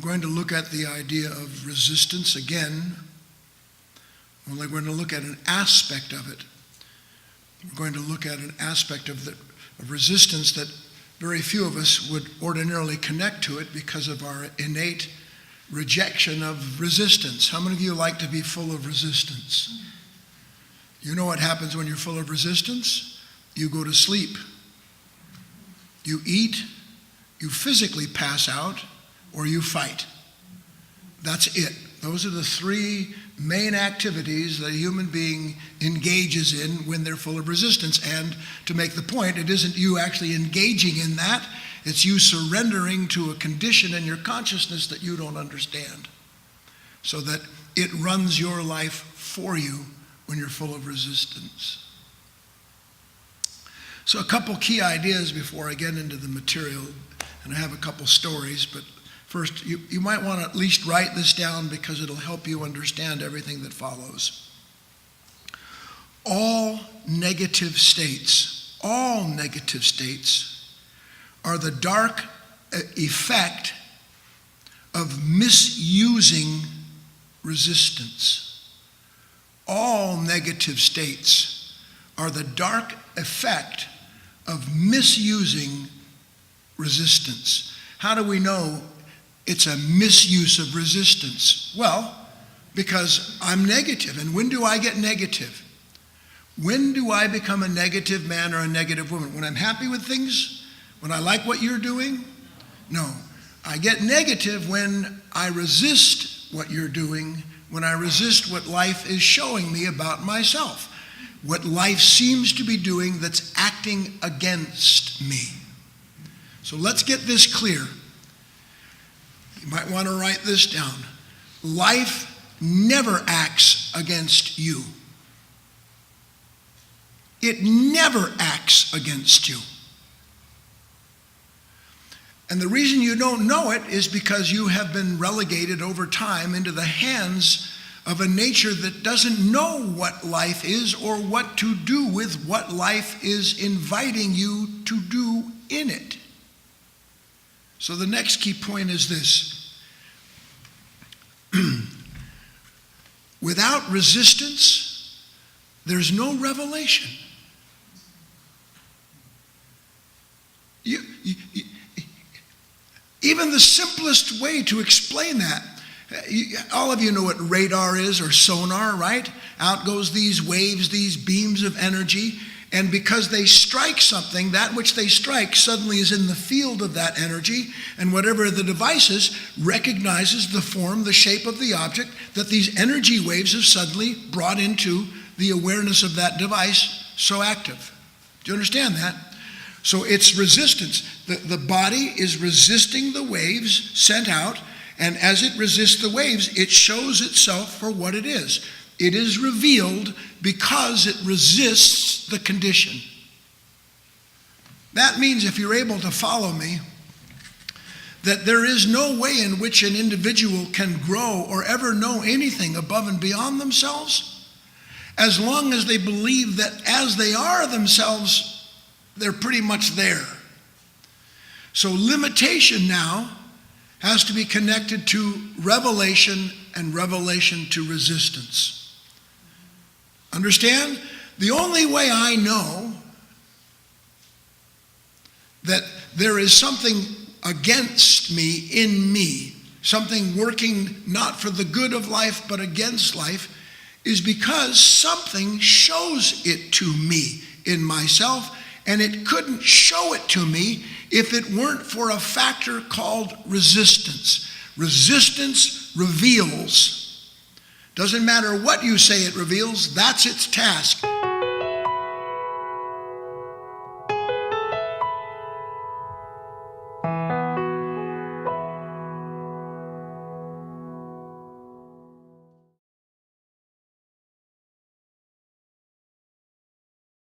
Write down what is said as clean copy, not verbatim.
going to look at the idea of resistance again. Only we're going to look at an aspect of it. We're going to look at an aspect of resistance that very few of us would ordinarily connect to it because of our innate rejection of resistance. How many of you like to be full of resistance? You know what happens when you're full of resistance? You go to sleep. You eat, you physically pass out, or you fight. That's it. Those are the three main activities that a human being engages in when they're full of resistance. And to make the point, it isn't you actually engaging in that, it's you surrendering to a condition in your consciousness that you don't understand, so that it runs your life for you when you're full of resistance. So a couple key ideas before I get into the material, and I have a couple stories, but first, you might want to at least write this down because it'll help you understand everything that follows. All negative states are the dark effect of misusing resistance. All negative states are the dark effect of misusing resistance. How do we know it's a misuse of resistance? Well, because I'm negative. And when do I get negative? When do I become a negative man or a negative woman? When I'm happy with things? When I like what you're doing? No. I get negative when I resist what you're doing, when I resist what life is showing me about myself, what life seems to be doing that's acting against me. So let's get this clear. You might want to write this down. Life never acts against you. It never acts against you. And the reason you don't know it is because you have been relegated over time into the hands of a nature that doesn't know what life is or what to do with what life is inviting you to do in it. So the next key point is this. Without resistance, there's no revelation. Even the simplest way to explain that, all of you know what radar is, or sonar, right? Out goes these waves, these beams of energy, and because they strike something, that which they strike suddenly is in the field of that energy, and whatever the device is recognizes the form, the shape of the object that these energy waves have suddenly brought into the awareness of that device so active. Do you understand that? So it's resistance. The body is resisting the waves sent out, and as it resists the waves, it shows itself for what it is. It is revealed because it resists the condition. That means, if you're able to follow me, that there is no way in which an individual can grow or ever know anything above and beyond themselves, as long as they believe that as they are themselves, they're pretty much there. So limitation now has to be connected to revelation, and revelation to resistance. Understand? The only way I know that there is something against me in me, something working not for the good of life but against life, is because something shows it to me in myself, and it couldn't show it to me if it weren't for a factor called resistance. Resistance reveals. Doesn't matter what you say it reveals, that's its task.